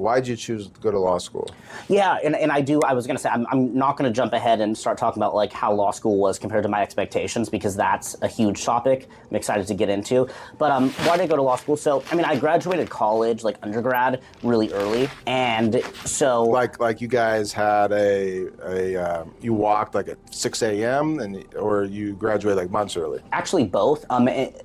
Why did you choose to go to law school? Yeah, and I was going to say, I'm not going to jump ahead and start talking about like how law school was compared to my expectations, because that's a huge topic I'm excited to get into. But why did I go to law school? So, I mean, I graduated college, like undergrad, really early. And so... Like you guys had you walked like at 6 a.m. or you graduated like months early? Actually, both,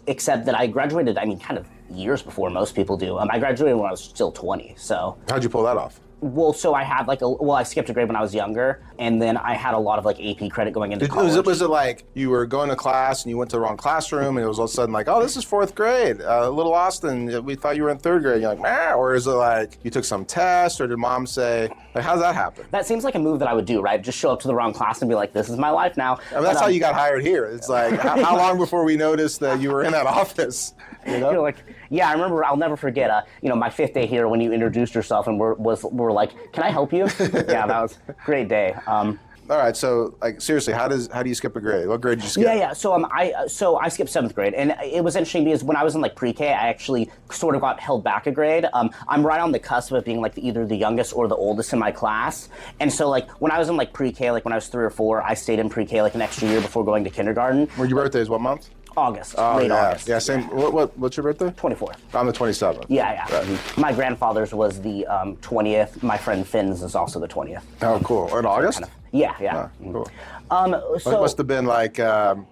except that I graduated, I mean, kind of years before most people do. I graduated when I was still 20, so... How'd you pull that off? Well, so I had I skipped a grade when I was younger, and then I had a lot of like AP credit going into college. Was it like you were going to class and you went to the wrong classroom and it was all of a sudden like, oh, this is 4th grade, little Austin, we thought you were in 3rd grade. You're like, nah, or is it like you took some test, or did mom say, like, how's that happen? That seems like a move that I would do, right? Just show up to the wrong class and be like, this is my life now. I mean, that's how you got hired here. It's like, how long before we noticed that you were in that office? You know? You're like, yeah, I remember, I'll never forget, my 5th day here when you introduced yourself and we're like, can I help you? Yeah, that was a great day. All right, so like seriously, how do you skip a grade? What grade did you skip? Yeah. So I skipped 7th grade, and it was interesting because when I was in like pre-K, I actually sort of got held back a grade. I'm right on the cusp of being like either the youngest or the oldest in my class, and so like when I was in like pre-K, like when I was 3 or 4, I stayed in pre-K like an extra year before going to kindergarten. Well, your birthday is what month? August, late August. Yeah, same. What's your birthday? 24th. I'm the 27th. Yeah. Right. My grandfather's was the 20th. My friend Finn's is also the 20th. Oh, cool. In August? Kind of, yeah. Cool. So it must have been like kind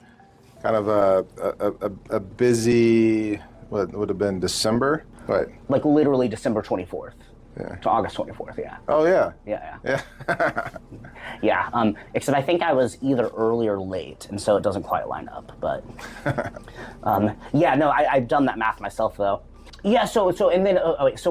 of a busy. What would have been December? Right. Like literally December 24th. Yeah. To August 24th, yeah. Oh, yeah. Yeah. Yeah, except I think I was either early or late, and so it doesn't quite line up, but... yeah, no, I've done that math myself, though. Yeah, so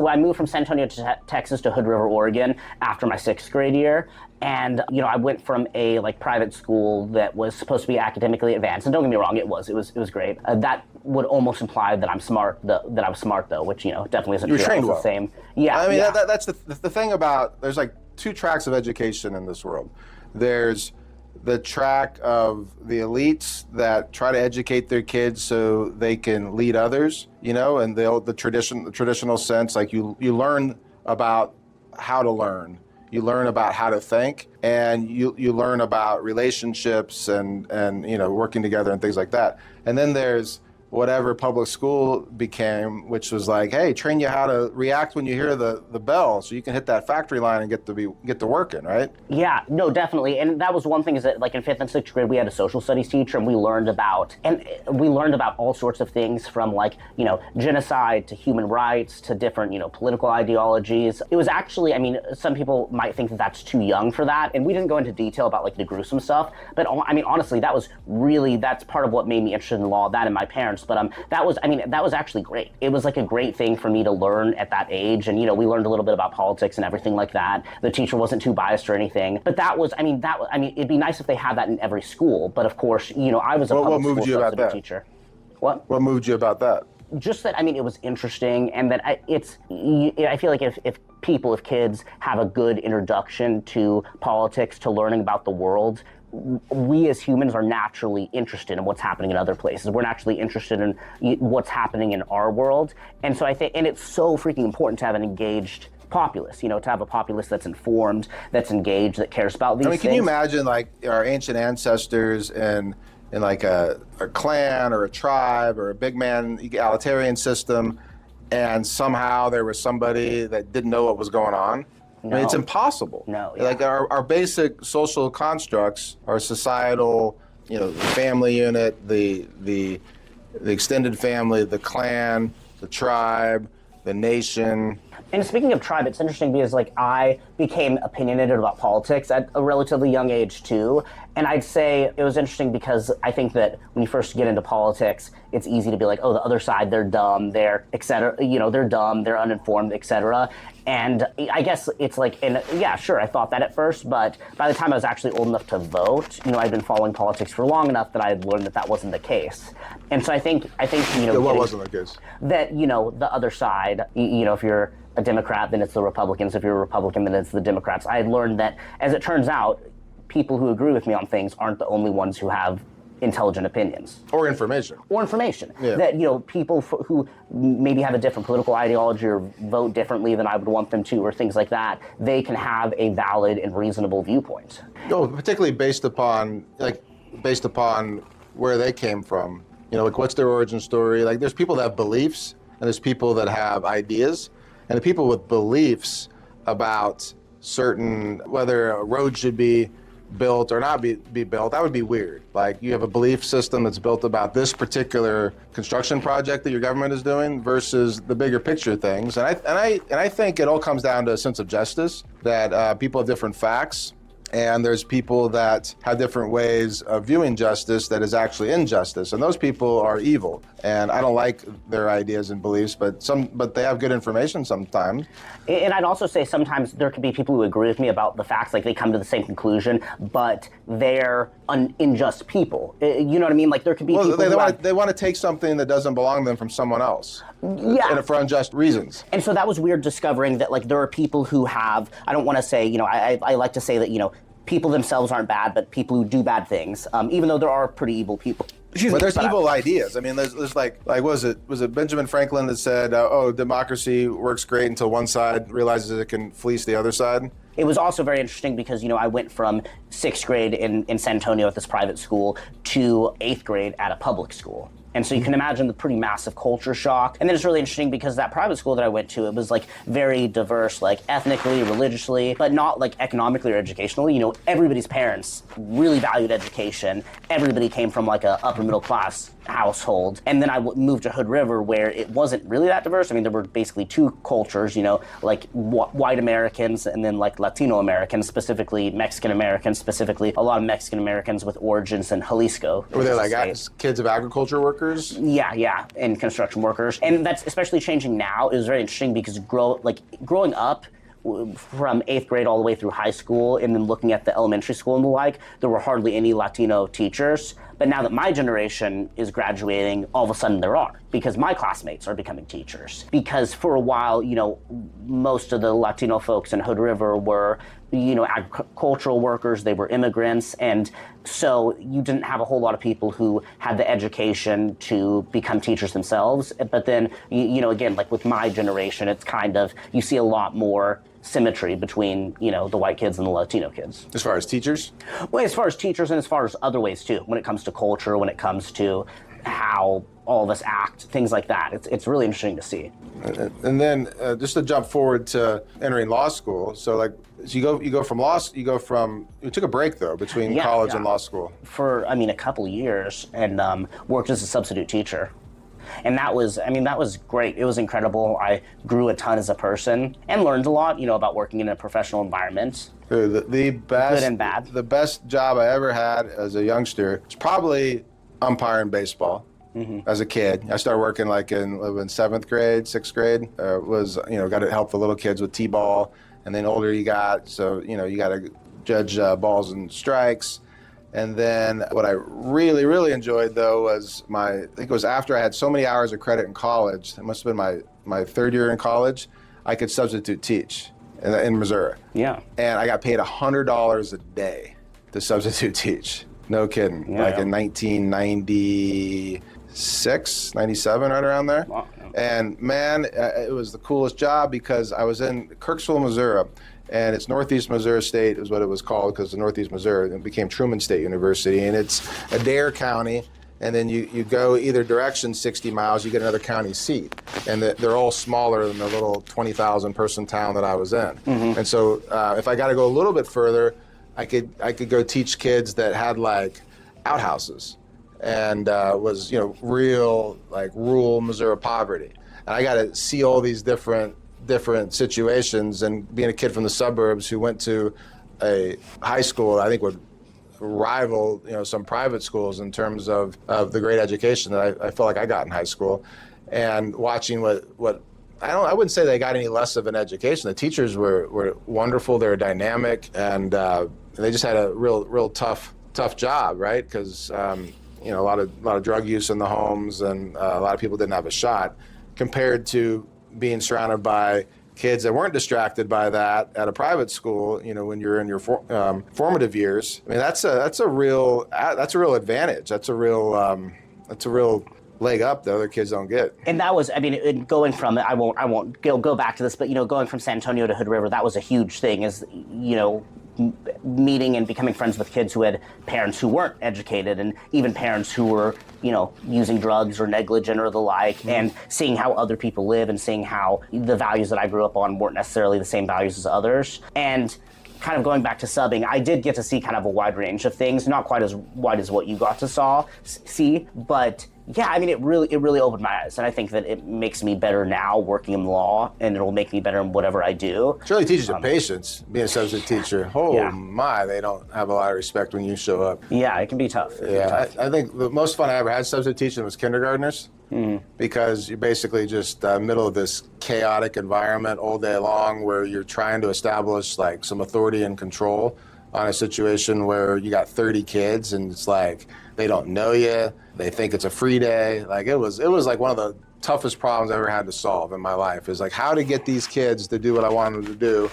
I moved from San Antonio, Texas to Hood River, Oregon after my 6th grade year. And, I went from a like private school that was supposed to be academically advanced. And don't get me wrong, it was great. That would almost imply that I'm smart, that I was smart though, which, definitely isn't true. You were trained well. The same. Yeah. I mean, yeah. That's the thing about, there's like 2 tracks of education in this world. There's the track of the elites that try to educate their kids so they can lead others, and the traditional sense, like you learn about how to learn. You learn about how to think, and you learn about relationships and working together and things like that. And then there's whatever public school became, which was like, hey, train you how to react when you hear the bell, so you can hit that factory line and get to working, right? Yeah, no, definitely. And that was one thing, is that like in 5th and 6th grade, we had a social studies teacher, and we learned about all sorts of things from like, genocide to human rights to different, political ideologies. It was actually, I mean, some people might think that that's too young for that, and we didn't go into detail about like the gruesome stuff, but I mean, honestly, that's part of what made me interested in law, that and my parents. But that was actually great. It was like a great thing for me to learn at that age, and we learned a little bit about politics and everything like that. The teacher wasn't too biased or anything, but it'd be nice if they had that in every school. But of course, I was a public school substitute teacher. What moved you about that? Just that, I mean, it was interesting, and that I feel like if kids have a good introduction to politics, to learning about the world, we as humans are naturally interested in what's happening in other places. We're naturally interested in what's happening in our world. And so I think, and it's so freaking important to have an engaged populace, to have a populace that's informed, that's engaged, that cares about these things. Can you imagine like our ancient ancestors in like a clan or a tribe or a big man egalitarian system, and somehow there was somebody that didn't know what was going on? No. I mean, it's impossible. No. Yeah. Like our basic social constructs, our societal, the family unit, the extended family, the clan, the tribe, the nation. And speaking of tribe, it's interesting because like I became opinionated about politics at a relatively young age too. And I'd say it was interesting because I think that when you first get into politics, it's easy to be like, oh, the other side, they're dumb, they're et cetera, they're dumb, they're uninformed, et cetera. And I guess it's like, and yeah, sure, I thought that at first, but by the time I was actually old enough to vote, I'd been following politics for long enough that I had learned that wasn't the case. And so I think what wasn't the case? That, the other side, if you're a Democrat, then it's the Republicans. If you're a Republican, then it's the Democrats. I had learned that, as it turns out, people who agree with me on things aren't the only ones who have intelligent opinions. Or information. Or information. Yeah. That, people who maybe have a different political ideology or vote differently than I would want them to, or things like that, they can have a valid and reasonable viewpoint. No, particularly based upon where they came from. What's their origin story? Like, there's people that have beliefs, and there's people that have ideas, and the people with beliefs about whether a road should be built or not be built, that would be weird. Like, you have a belief system that's built about this particular construction project that your government is doing versus the bigger picture things. And I think it all comes down to a sense of justice, that people have different facts, and there's people that have different ways of viewing justice that is actually injustice, and those people are evil. And I don't like their ideas and beliefs, but they have good information sometimes. And I'd also say sometimes there could be people who agree with me about the facts, like they come to the same conclusion, but they're unjust people. You know what I mean? Like, there could be people they want to take something that doesn't belong to them from someone else. Yeah. And for unjust reasons. And so that was weird discovering that, like, there are people who have, I don't want to say, I like to say that, people themselves aren't bad, but people who do bad things, even though there are pretty evil people. But there's evil ideas. I mean, there's like was it Benjamin Franklin that said, democracy works great until one side realizes it can fleece the other side? It was also very interesting because, I went from 6th grade in San Antonio at this private school to 8th grade at a public school. And so you can imagine the pretty massive culture shock. And then it's really interesting because that private school that I went to, it was like very diverse, like ethnically, religiously, but not like economically or educationally. Everybody's parents really valued education. Everybody came from like a upper middle class household. And then I moved to Hood River where it wasn't really that diverse. I mean, there were basically two cultures, like white Americans and then like Latino Americans, specifically Mexican Americans, specifically a lot of Mexican Americans with origins in Jalisco. Were they like kids of agriculture workers? Yeah, and construction workers. And that's especially changing now. It was very interesting because growing up from 8th grade all the way through high school and then looking at the elementary school and the like, there were hardly any Latino teachers. But now that my generation is graduating, all of a sudden there are, because my classmates are becoming teachers. Because for a while, most of the Latino folks in Hood River were, agricultural workers, they were immigrants, and so you didn't have a whole lot of people who had the education to become teachers themselves. But then, again, like with my generation, it's kind of, you see a lot more symmetry between, the white kids and the Latino kids. As far as teachers? Well, as far as teachers and as far as other ways too, when it comes to culture, when it comes to how all of us act, things like that. It's really interesting to see. And then just to jump forward to entering law school, so you go from you took a break though between college and law school. For, a couple of years, and worked as a substitute teacher. And that was great. It was incredible. I grew a ton as a person and learned a lot, about working in a professional environment. The best, good and bad. The best job I ever had as a youngster was probably umpiring baseball. Mm-hmm. As a kid, I started working like in 7th grade, 6th grade. Got to help the little kids with t-ball, and then older you got, so you got to judge balls and strikes. And then what I really, really enjoyed though was I think it was after I had so many hours of credit in college. It must have been my 3rd year in college. I could substitute teach in Missouri. Yeah. And I got paid $100 a day to substitute teach. No kidding. In 1996, 97, right around there. Wow. And man, it was the coolest job because I was in Kirksville, Missouri. And it's Northeast Missouri State is what it was called because the Northeast Missouri, it became Truman State University. And it's Adair County. And then you go either direction 60 miles, you get another county seat. And they're all smaller than the little 20,000 person town that I was in. Mm-hmm. And so if I got to go a little bit further, I could go teach kids that had like outhouses and was, real like rural Missouri poverty. And I got to see all these different situations, and being a kid from the suburbs who went to a high school I think would rival some private schools in terms of the great education that I felt like I got in high school, and watching what I wouldn't say they got any less of an education. The teachers were wonderful, they were dynamic, and they just had a real tough job, right? Because a lot of drug use in the homes, and a lot of people didn't have a shot compared to being surrounded by kids that weren't distracted by that at a private school, you know, when you're in your formative years. I mean, that's a real advantage. That's a real leg up that other kids don't get. And that was, I mean, going from, I won't go back to this, but, you know, going from San Antonio to Hood River, that was a huge thing, is, you know, meeting and becoming friends with kids who had parents who weren't educated, and even parents who were, you know, using drugs or negligent or the like, and seeing how other people live and seeing how the values that I grew up on weren't necessarily the same values as others. And kind of going back to subbing, I did get to see kind of a wide range of things, not quite as wide as what you got to see, but yeah, I mean, it really opened my eyes, and I think that it makes me better now working in law, and it'll make me better in whatever I do. It really teaches you patience, being a substitute teacher. My, they don't have a lot of respect when you show up. Yeah, it can be tough. I think the most fun I ever had substitute teaching was kindergartners, because you're basically just middle of this chaotic environment all day long, where you're trying to establish like some authority and control on a situation where you got 30 kids, and it's like they don't know you, they think it's a free day. Like it was like one of the toughest problems I ever had to solve in my life, is like how to get these kids to do what I wanted them to do.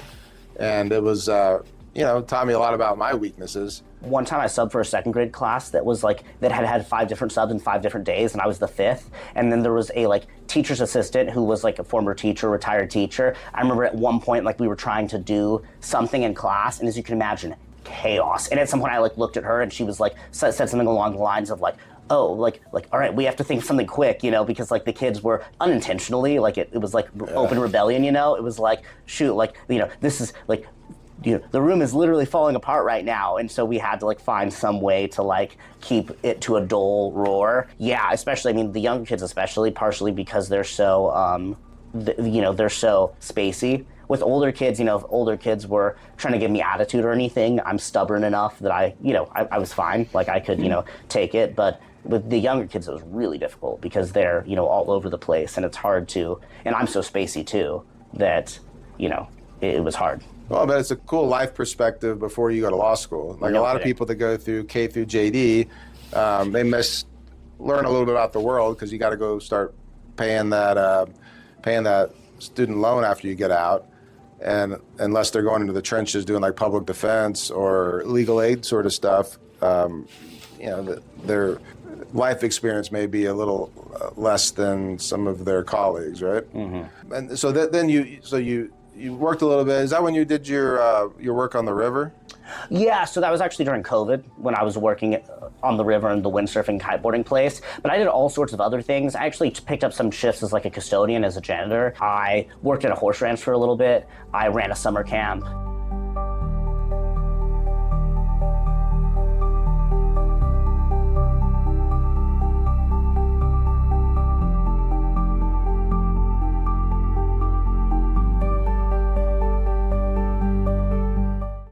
And it was you know, taught me a lot about my weaknesses. One time I subbed for a second grade class that was like, that had 5 different subs in 5 different days, and I was the 5th. And then there was a like teacher's assistant who was like a former teacher, retired teacher. I remember at one point, like we were trying to do something in class, and as you can imagine, chaos. And at some point I like looked at her, and she was like, said something along the lines of like, oh, like, all right, we have to think of something quick, you know, because like the kids were unintentionally, like it was like open rebellion, you know? It was like, shoot, like, you know, this is like, you know, the room is literally falling apart right now, and so we had to like find some way to like keep it to a dull roar. Yeah, especially, I mean, the younger kids especially, partially because they're so, you know, they're so spacey. With older kids, you know, if older kids were trying to give me attitude or anything, I'm stubborn enough that I was fine, like I could, you know, take it. But with the younger kids, it was really difficult because they're, you know, all over the place, and it's hard to, and I'm so spacey too, that, you know, it was hard. Well, but it's a cool life perspective before you go to law school. Like a lot of people that go through K through JD, they learn a little bit about the world, because you got to go start paying that student loan after you get out. And unless they're going into the trenches doing like public defense or legal aid sort of stuff, you know, their life experience may be a little less than some of their colleagues, right? And so then you worked a little bit. Is that when you did your work on the river? Yeah, so that was actually during COVID, when I was working on the river in the windsurfing kiteboarding place. But I did all sorts of other things. I actually picked up some shifts as like a custodian, as a janitor. I worked at a horse ranch for a little bit. I ran a summer camp.